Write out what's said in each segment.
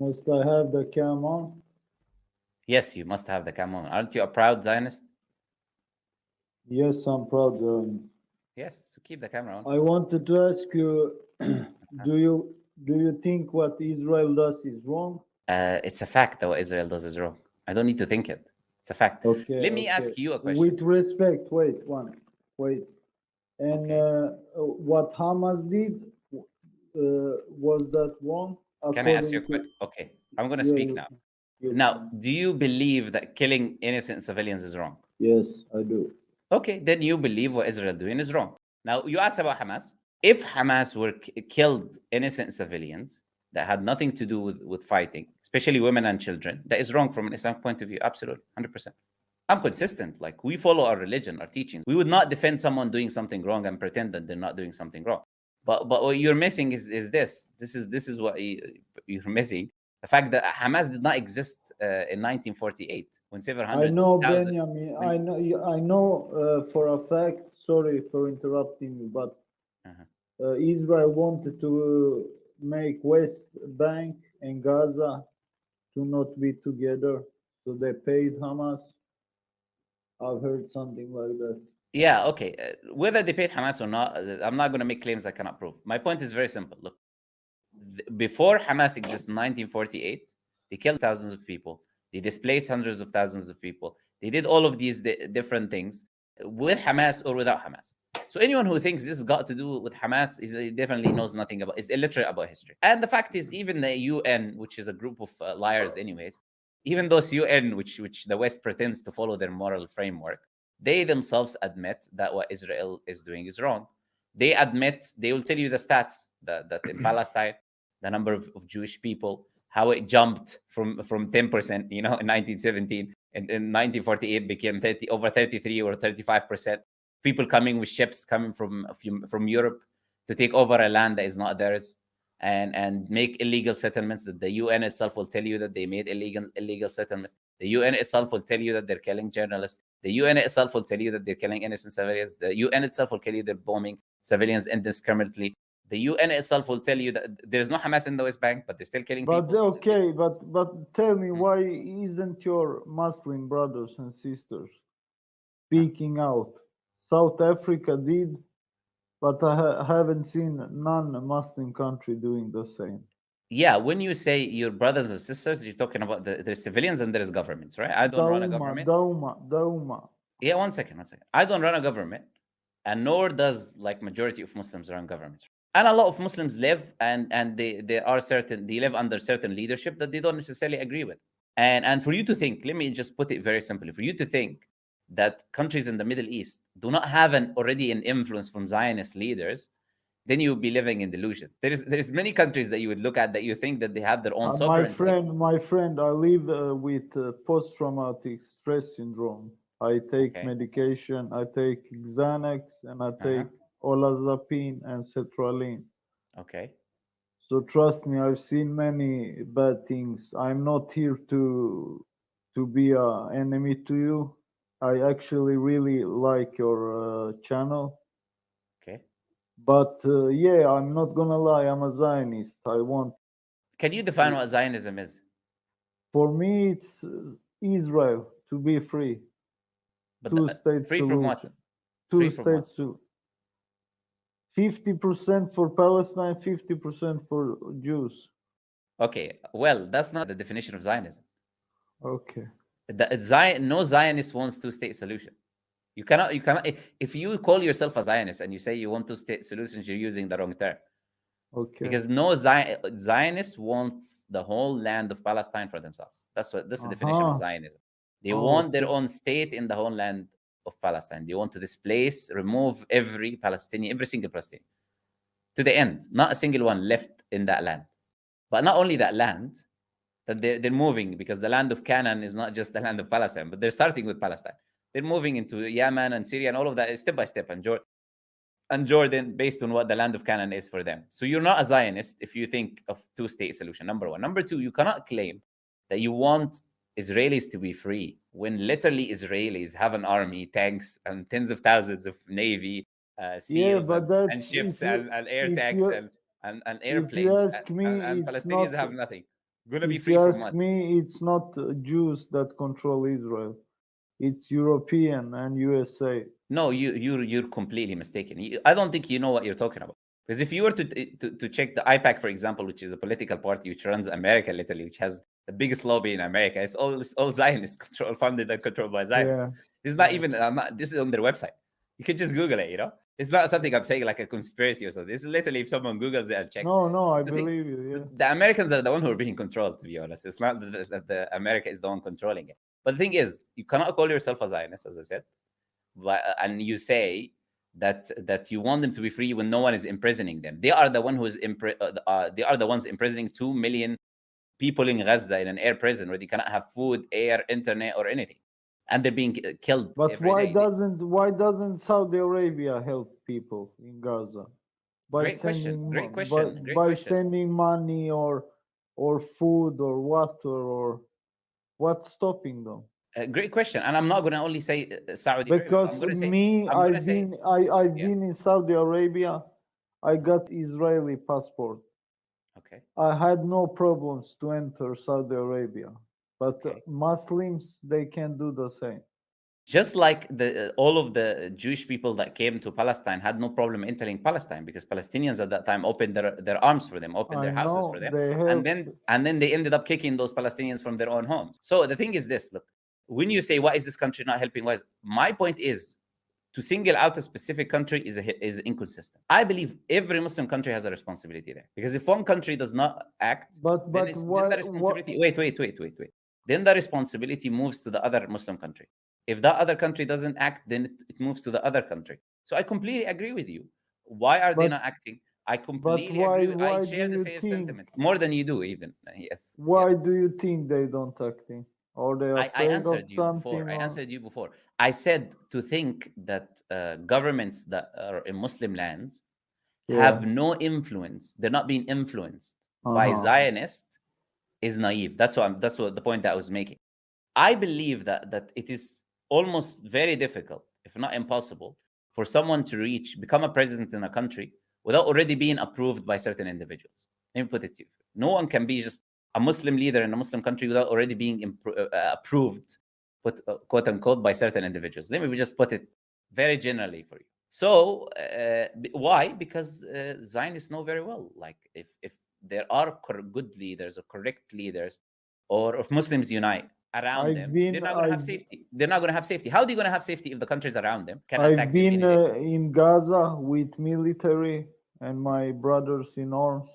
Must I have the cam on? Yes, you must have the cam on. Aren't you a proud Zionist? Yes, I'm proud. Yes, so keep the camera on. I wanted to ask you, Uh-huh. do you think what Israel does is wrong? It's a fact that what Israel does is wrong. I don't need to think it. It's a fact. Okay, Let me okay. ask you a question. With respect, wait. And Okay. what Hamas did, was that wrong? Can I ask you According a to question? Okay. I'm going to yeah, speak now. you Now, can. do you believe that killing innocent civilians is wrong? Yes, I do. Okay, then you believe what Israel doing is wrong. Now, you asked about Hamas. If Hamas were killed innocent civilians that had nothing to do with fighting, especially women and children, that is wrong from an Islamic point of view. Absolutely, 100%. I'm consistent. Like, we follow our religion, our teachings. We would not defend someone doing something wrong and pretend that they're not doing something wrong. But what you're missing is this. This is what you're missing. The fact that Hamas did not exist in 1948 when I know 700,000 Benjamin. when I know for a fact. Sorry for interrupting you, but uh-huh. Israel wanted to make West Bank and Gaza to not be together, so they paid Hamas. I've heard something like that. Yeah, okay. Whether they paid Hamas or not, I'm not going to make claims I cannot prove. My point is very simple. Look, before Hamas exists in 1948, they killed thousands of people. They displaced hundreds of thousands of people. They did all of these different things with Hamas or without Hamas. So anyone who thinks this got to do with Hamas is definitely knows nothing about, is illiterate about history. And the fact is, even the UN, which is a group of liars, anyways, even those UN, which the West pretends to follow their moral framework, they themselves admit that what Israel is doing is wrong. They admit, they will tell you the stats that in Palestine, the number of Jewish people, how it jumped from 10%, in 1917, and in 1948 became 30, over 33 or 35%. People coming with ships coming from Europe to take over a land that is not theirs, and make illegal settlements that the UN itself will tell you that they made illegal settlements. The UN itself will tell you that they're killing journalists. The UN itself will tell you that they're killing innocent civilians. The UN itself will tell you they're bombing civilians indiscriminately. The UN itself will tell you that there's no Hamas in the West Bank, but they're still killing But people. okay, but tell me, Mm. why isn't your Muslim brothers and sisters Huh? speaking out? South Africa did, but I haven't seen non-Muslim country doing the same. Yeah, when you say your brothers and sisters, you're talking about there's civilians and there's governments, right? I don't run a government. Dauma. Yeah, one second, one second. I don't run a government, and nor does like majority of Muslims run governments. And a lot of Muslims live and they live under certain leadership that they don't necessarily agree with. And for you to think, let me just put it very simply, for you to think that countries in the Middle East do not have an influence from Zionist leaders, then you would be living in delusion. There is many countries that you would look at that you think that they have their own sovereignty. My friend, I live with post-traumatic stress syndrome. I take Okay. medication. I take Xanax and I Uh-huh. take olazapine and sertraline. Okay. So trust me, I've seen many bad things. I'm not here to be a enemy to you. I actually really like your channel, Okay. but yeah, I'm not gonna lie. I'm a Zionist. I want Can you define what Zionism is? For me, it's Israel to be free. But Two-state free from what? solution. Free from what? Two-state solution. 50% for Palestine, 50% for Jews. Okay. Well, that's not the definition of Zionism. Okay. No Zionist wants two-state solution. You cannot. If you call yourself a Zionist and you say you want two-state solutions, you're using the wrong term. Okay. Because no Zionist wants the whole land of Palestine for themselves. That's the definition of Uh-huh. Zionism. They Oh, want their okay. own state in the whole land of Palestine. They want to displace, remove every Palestinian, every single Palestinian to the end. Not a single one left in that land. But not only that land, that they're moving, because the land of Canaan is not just the land of Palestine, but they're starting with Palestine. They're moving into Yemen and Syria and all of that step by step, and Jordan based on what the land of Canaan is for them. So you're not a Zionist if you think of two-state solution. Number one. Number two, you cannot claim that you want Israelis to be free when literally Israelis have an army, tanks, and tens of thousands of navy, Yeah, seals, but and that's ships, and air if tanks, you and if you airplanes, ask me, and it's Palestinians not have nothing. Gonna be If free you from ask what? me, it's not Jews that control Israel. It's European and USA. No, you're completely mistaken. I don't think you know what you're talking about. Because if you were to check the IPAC, for example, which is a political party which runs America literally, which has the biggest lobby in America, it's all Zionist control, funded and controlled by Zionists. Yeah, This is not yeah. even. This is on their website. You can just Google it. It's not something I'm saying like a conspiracy or something. This is literally if someone Googles it and checks. No, no, I The thing, believe you. the Americans are the one who are being controlled. To be honest, it's not that the America is the one controlling it. But the thing is, you cannot call yourself a Zionist, as I said, and you say that you want them to be free when no one is imprisoning them. They are the one who is they are the ones imprisoning 2 million people in Gaza in an air prison where they cannot have food, air, internet, or anything, and they're being killed But every day. why doesn't Saudi Arabia help people in Gaza by Great question. sending Great by question. Great question. sending money or food or water or what's stopping them? Great question. And I'm not going to only say Saudi Arabia. I'm Because going to say me, I'm going to say I've yeah. been in Saudi Arabia. I got Israeli passport. Okay. I had no problems to enter Saudi Arabia, but Okay. Muslims they can do the same. Just like the all of the Jewish people that came to Palestine had no problem entering Palestine because Palestinians at that time opened their arms for them, opened their I houses for know them, they and helped. then they ended up kicking those Palestinians from their own homes. So the thing is this: look, when you say why is this country not helping, why my point is to single out a specific country is inconsistent. I believe every Muslim country has a responsibility there because if one country does not act, But then why the what? responsibility. Wait. Then the responsibility moves to the other Muslim country. If that other country doesn't act, then it moves to the other country. So I completely agree with you. Why are they But not acting? I but completely agree. I why do share the you same think? sentiment more than you do, even. Yes, Why yes. do you think they don't acting? Are they I afraid of answered you before. something I or? answered you before. I said to think that governments that are in Muslim lands Yeah. have no influence. They're not being influenced by Uh-huh. Zionists is naive. That's what the point that I was making. I believe that it is almost very difficult, if not impossible, for someone to become a president in a country without already being approved by certain individuals. Let me put it to you. No one can be just a Muslim leader in a Muslim country without already being approved, quote unquote, by certain individuals. Let me just put it very generally for you. So why? Because Zionists know very well, like if there are good leaders or correct leaders, or if Muslims unite around I've them, they're been not going to have I've safety. They're not going to have safety. How are they going to have safety if the countries around them can I've attack them been any day? in Gaza with military and my brothers in arms,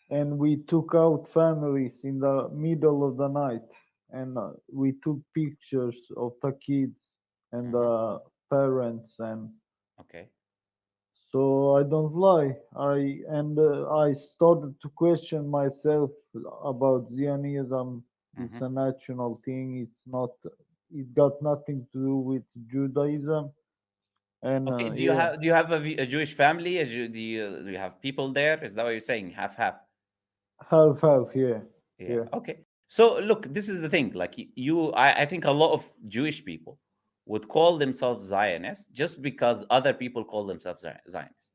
and we took out families in the middle of the night, and we took pictures of the kids and Hmm. the parents, and Okay. so I don't lie. I started to question myself about Zionism. It's Hmm. a national thing. It's not. It got nothing to do with Judaism. And Okay. Do you yeah, have a Jewish family? Do you have people there? Is that what you're saying? Half half. half, yeah, Yeah. yeah. Okay. So look, this is the thing. Like I think a lot of Jewish people would call themselves Zionists just because other people call themselves Zionists.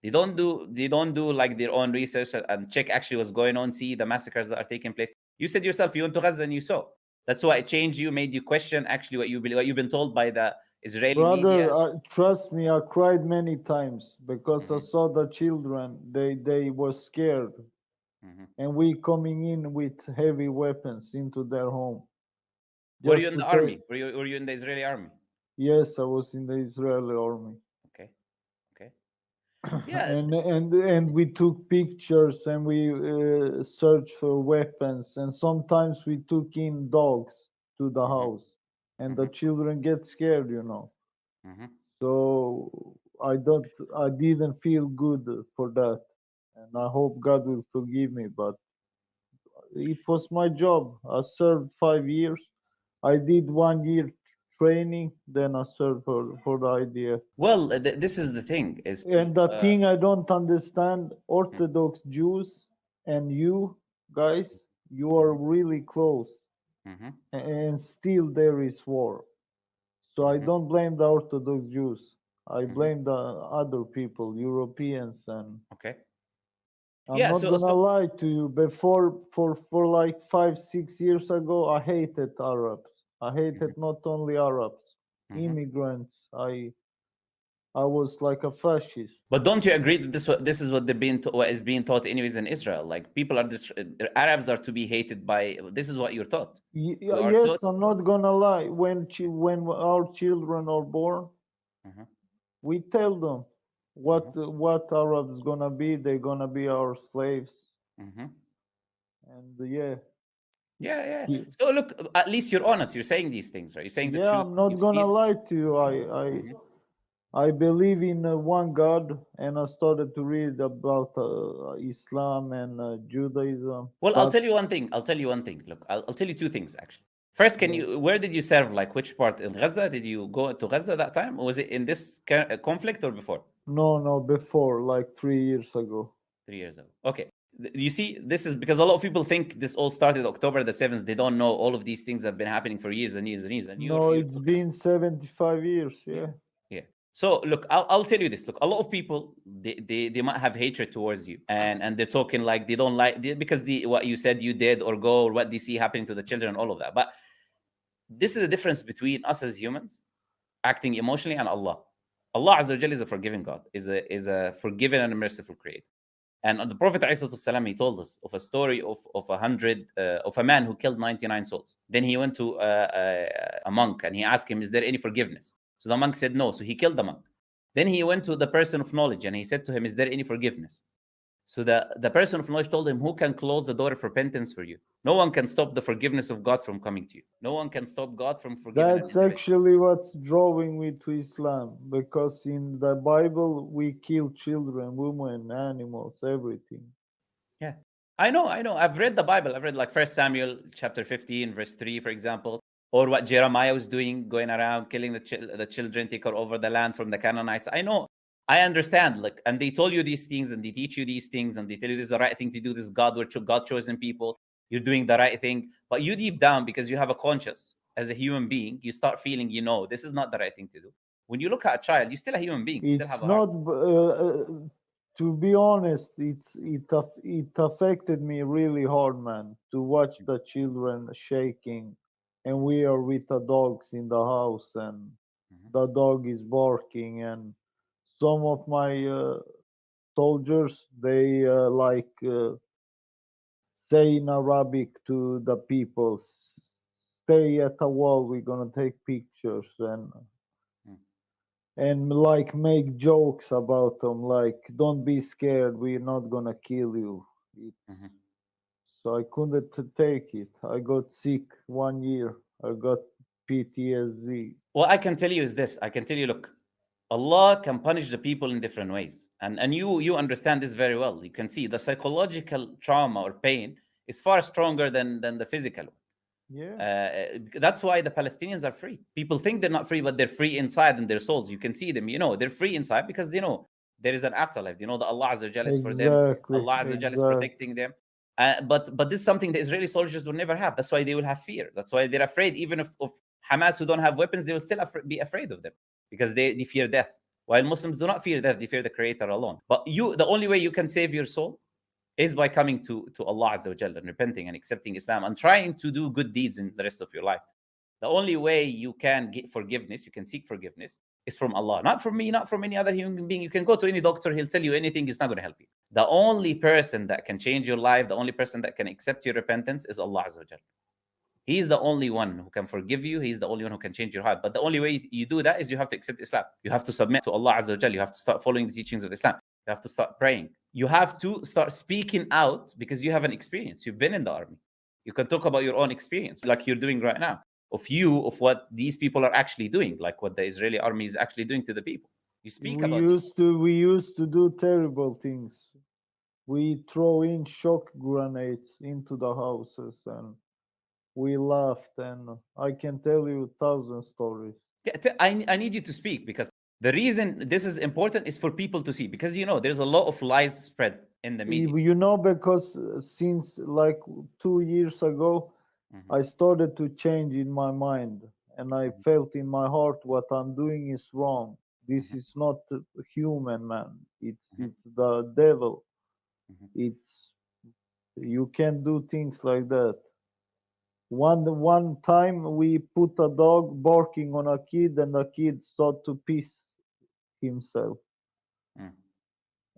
They don't do like their own research and check actually what's going on, see the massacres that are taking place. You said yourself you went to Gaza and you saw. That's why it changed you, made you question actually what you've been told by the Israeli Brother, media. trust me, I cried many times because I Hmm. saw the children. They were scared, Hmm. and we coming in with heavy weapons into their home Were you just in to the take. army? Were you in the Israeli army? Yes, I was in the Israeli army. Okay. Okay. Yeah. And we took pictures and we searched for weapons, and sometimes we took in dogs to the Hmm. house, and the Hmm. children get scared. Hmm. So I didn't feel good for that, and I hope God will forgive me. But it was my job. I served 5 years. I did 1 year training, then I served for the IDF. Well, this is the thing is to And the thing I don't understand, mhm, Orthodox Jews and you guys, you are mhm, really close, mhm, and still there is war. So I mhm, don't blame the Orthodox Jews. I mhm. blame the other people, Europeans, and Okay. I'm Yeah. not So gonna so. lie to you. Before, for like 5, 6 years ago, I hated Arabs. I Mhm, hated not only Arabs, mhm. immigrants. I was like a fascist. But don't you agree that this is what they're what is being taught anyways in Israel? Like people are Arabs are to be hated by. This is what you're taught. You are taught. Yes, I'm not gonna lie. When our children are born, Mhm, we tell them mhm, what Arabs gonna be. They're gonna be our slaves. mhm. And yeah, Yeah, yeah. he- So look, at least you're honest. You're saying these things, right? You're saying the yeah, truth. I'm not You've gonna seen. lie to you. Mhm. I believe in one God, and I started to read about Islam and Judaism. Well, I'll tell That's you one thing. I'll tell you one thing. Look, I'll tell you two things actually. First, can yeah. you? Where did you serve? Like which part in Gaza? Did you go to Gaza that time? Or was it in this conflict or before? No, no, before like 3 years ago. 3 years ago. Okay. You see, this is because a lot of people think this all started October the 7th. They don't know all of these things have been happening for years and years and years. And No, you're it's been 75 years. yeah, Yeah. yeah. So look, I'll tell you this. Look, a lot of people they might have hatred towards you, and they're talking like they don't like because what you said you did or go or what they see happening to the children, all of that. But this is the difference between us as humans acting emotionally and Allah. Allah Azza wa Jalla is a forgiving God, is a forgiving and a merciful creator. And the Prophet ﷺ, he told us of a story of 100 of a man who killed 99 souls. Then he went to a monk and he asked him, "Is there any forgiveness?" So the monk said no. So he killed the monk. Then he went to the person of knowledge and he said to him, "Is there any forgiveness?" So the person of knowledge told him, "Who can close the door of repentance for you? No one can stop the forgiveness of God from coming to you. No one can stop God from forgiving an That's individual." actually what's drawing me to Islam, because in the Bible we kill children, women, animals, everything. Yeah. I know, I know. I've read the Bible. I've read like First Samuel chapter 15, verse 3, for example, or what Jeremiah was doing, going around killing the children, take over the land from the Canaanites. I know. I understand. Like, and they told you these things and they teach you these things and they tell you this is the right thing to do. This is God, God chosen people. You're doing the right thing. But you deep down, because you have a conscience as a human being, you start feeling, this is not the right thing to do. When you look at a child, you're still a human being. You still It's have a heart. not, to be honest, it affected me really hard, man, to watch the children shaking, and we are with the dogs in the house, and Mhm, the dog is barking, and some of my soldiers, they say in Arabic to the people, stay at the wall, we're gonna take pictures, mhm, and like make jokes about them, like don't be scared, we're not gonna kill you. mhm. It's So I couldn't take it. I got sick 1 year. I got PTSD. What I can tell you is this. I can tell you, look, Allah can punish the people in different ways. And you understand this very well. You can see the psychological trauma or pain is far stronger than the physical one. Yeah, That's why the Palestinians are free. People think they're not free, but they're free inside in their souls. You can see them. They're free inside because they know there is an afterlife. They know that Allah Azza wa Jalla is for them. exactly, Allah Azza wa Jalla is exactly. protecting them. But this is something the Israeli soldiers will never have. That's why they will have fear. That's why they're afraid. Even of Hamas who don't have weapons, they will still be afraid of them because they fear death. While Muslims do not fear death, they fear the Creator alone. But the only way you can save your soul is by coming to Allah Azza wa Jalla and repenting and accepting Islam and trying to do good deeds in the rest of your life. The only way you can get forgiveness, you can seek forgiveness, is from Allah, not from me, not from any other human being. You can go to any doctor, he'll tell you anything, it's not going to help you. The only person that can change your life, the only person that can accept your repentance is Allah Azza wa Jalla. He's the only one who can forgive you. He's the only one who can change your heart. But the only way you do that is you have to accept Islam. You have to submit to Allah Azza wa Jalla. You have to start following the teachings of Islam. You have to start praying. You have to start speaking out because you have an experience. You've been in the army. You can talk about your own experience, like you're doing right now, of what these people are actually doing, like what the Israeli army is actually doing to the people. You speak We about these. used to we used to do terrible things. We throw in shock grenades into the houses, and we laughed, and I can tell you 1,000 stories. Yeah, I need you to speak because the reason this is important is for people to see because there's a lot of lies spread in the media. Because since like 2 years ago, Mhm, I started to change in my mind, and I mhm, felt in my heart what I'm doing is wrong. This mhm, is not human, man. It's mhm. it's the devil. Mhm. It's you can't do things like that. One time we put a dog barking on a kid, and the kid started to piss himself, Mm.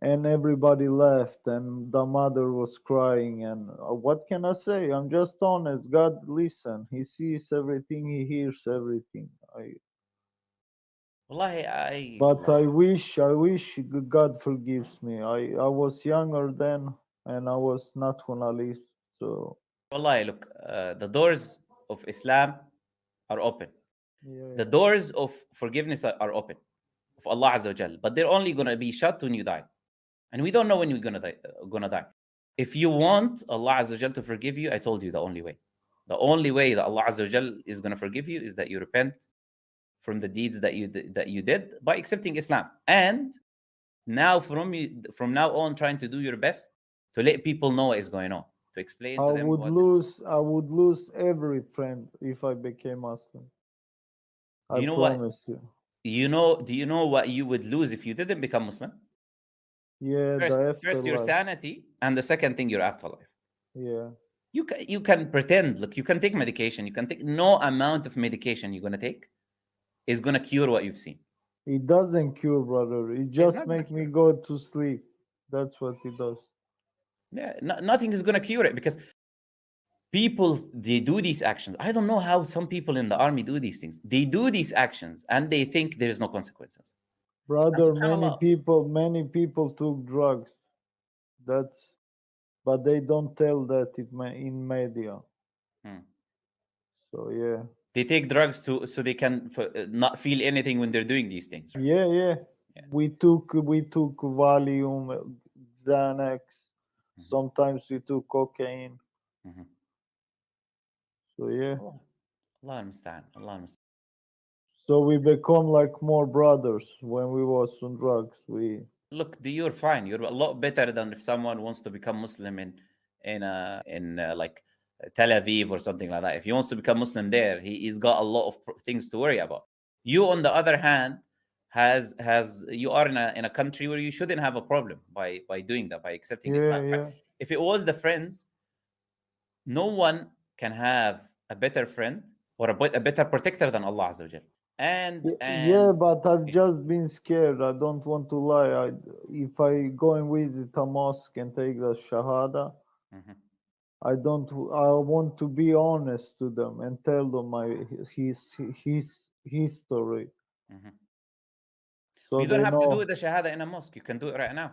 and everybody laughed, and the mother was crying. And what can I say? I'm just honest. God listen. He sees everything. He hears everything. Wallahi, I But I wish God forgives me. I was younger then, and I was nationalist. So wallahi, look, the doors of Islam are open. The yeah, doors of forgiveness are open of Allah Azza wa Jal, but they're only gonna be shut when you die, and we don't know when we're gonna die. If you want Allah Azza wa Jal to forgive you, I told you the only way. The only way that Allah Azza wa Jal is gonna forgive you is that you repent from the deeds that you did by accepting Islam, and now from now on, trying to do your best to let people know what is going on, to explain to them what is. I would lose every friend if I became Muslim. Do I you know what promise you. Do you know what you would lose if you didn't become Muslim? Yeah, First, the first your afterlife. sanity, and the second thing, your afterlife. Yeah, You can pretend. Look, you can take medication. You can take no amount of medication you're gonna take is gonna cure what you've seen. it doesn't cure, brother. It It's just not gonna make me cure it. go to sleep. That's what it does. Yeah, nothing is gonna cure it because people, they do these actions. I don't know how some people in the army do these things. They do these actions and they think there is no consequences. And Brother, subhanallah. many people took drugs. That's but they don't tell that in media. Hmm. So yeah, They take drugs to so they can not feel anything when they're doing these things, right? yeah. Yeah. We took Valium, Xanax. Mhm. Sometimes we took cocaine. Mhm. So yeah, Allah, Allah understand. Allah understand. so we become like more brothers when we was on drugs. We Look, you're fine. You're a lot better than if someone wants to become Muslim in like Tel Aviv or something like that. If he wants to become Muslim there, he's got a lot of things to worry about. You, on the other hand, has you are in a country where you shouldn't have a problem by doing that, by accepting yeah, Islam, right? yeah. If it was the friends, no one can have a better friend or a better protector than Allah Azza wa Jal. Yeah, And but I've yeah. just been scared. I don't want to lie. If I go and visit a mosque and take the Shahada, Mhm, I don't. I want to be honest to them and tell them his history, mhm. so You don't they have to do know. the shahada in a mosque. You can do it right now.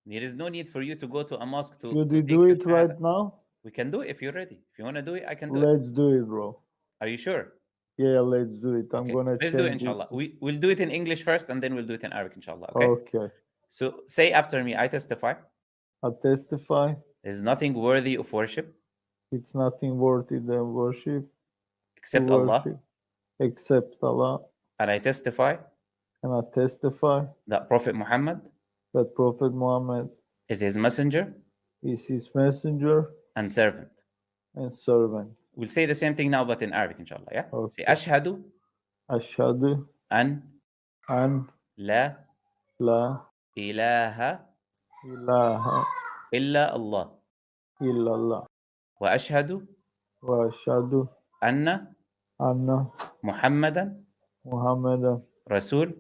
There is no need for you to go to a mosque Should to we take do your it shahada. right now? We can do it if you're ready. If you want to do it, I can do it. Let's do it, bro. Are you sure? Yeah, let's do it. I'm Okay, gonna let's do it, change it. inshallah. We'll do it in English first, and then we'll do it in Arabic, inshallah. Okay? Okay. So say after me, I testify I testify there is nothing worthy of worship it's nothing worthy than worship to except Allah, worship except Allah, and I testify and I testify that Prophet Muhammad that Prophet Muhammad is his messenger is his messenger and servant. and servant. We'll say the same thing now, but in Arabic, inshallah. Yeah? Say, Okay. Ashhadu Ashhadu an an la la ilaha ilaha illa Allah. illallah وأشهد wa ashhadu أن anna محمدا Muhammadan رسول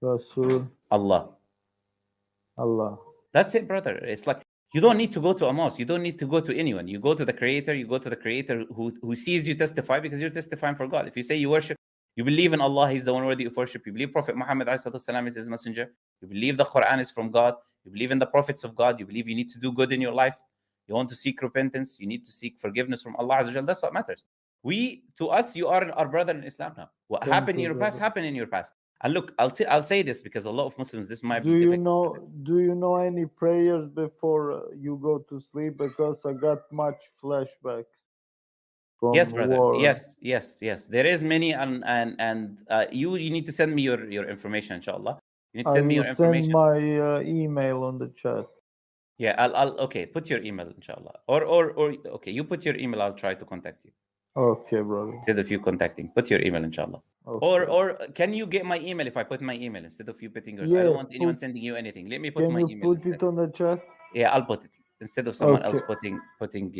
Rasul Allah. Allah. That's it, brother. It's like you don't need to go to a mosque. You don't need to go to anyone. You go to the Creator. You go to the Creator who sees you testify because you're testifying for God. If you say you worship, you believe in Allah, He's the one worthy of worship. You believe Prophet Muhammad والسلام, is His messenger. You believe the Quran is from God. You believe in the prophets of God. You believe you need to do good in your life. You want to seek repentance. You need to seek forgiveness from Allah Azza wa Jal. That's what matters. To us, you are our brother in Islam now. What Thank happened in you, your past brother. happened in your past. And look, I'll say this because a lot of Muslims, this might Do be you difficult for them. know do you know any prayers before you go to sleep? Because I got much flashbacks from Yes, brother. war. Yes. There is many, and you need to send me your information, inshallah. You need to I send me will your send information. my email on the chat. Yeah, I'll okay. Put your email, inshallah. Or okay, you put your email. I'll try to contact you Okay, brother. instead of you contacting. Put your email, inshallah. Okay. Or can you get my email if I put my email instead of you putting yours? I Yeah, don't want anyone sending you anything. Let me put can my you email put instead. it on the chat? Yeah, I'll put it. instead of someone else Okay. putting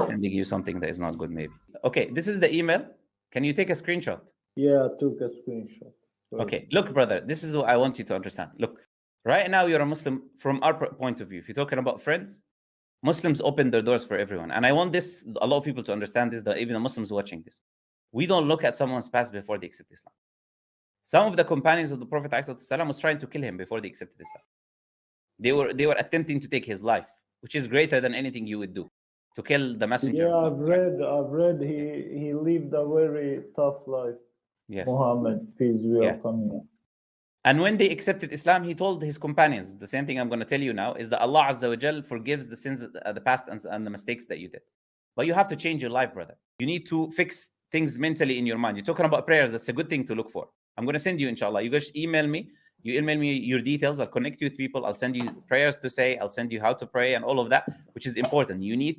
sending you something that is not good, maybe. Okay, this is the email. Can you take a screenshot? Yeah, I took a screenshot. Okay, look, brother, this is what I want you to understand. Look, right now you're a Muslim from our point of view. If you're talking about friends, Muslims open their doors for everyone. And I want this, a lot of people to understand this, that even the Muslims watching this, we don't look at someone's past before they accept Islam. Some of the companions of the Prophet ﷺ was trying to kill him before they accepted Islam. They were attempting to take his life, which is greater than anything you would do, to kill the messenger. Yeah, I've read he lived a very tough life. Yes. Muhammad, peace be upon him. And when they accepted Islam, he told his companions, the same thing I'm going to tell you now, is that Allah Azza wa Jal forgives the sins of the past and the mistakes that you did. But you have to change your life, brother. You need to fix things mentally in your mind. You're talking about prayers. That's a good thing to look for. I'm going to send you, inshallah. You guys email me. You email me your details. I'll connect you with people. I'll send you prayers to say. I'll send you how to pray and all of that, which is important. You need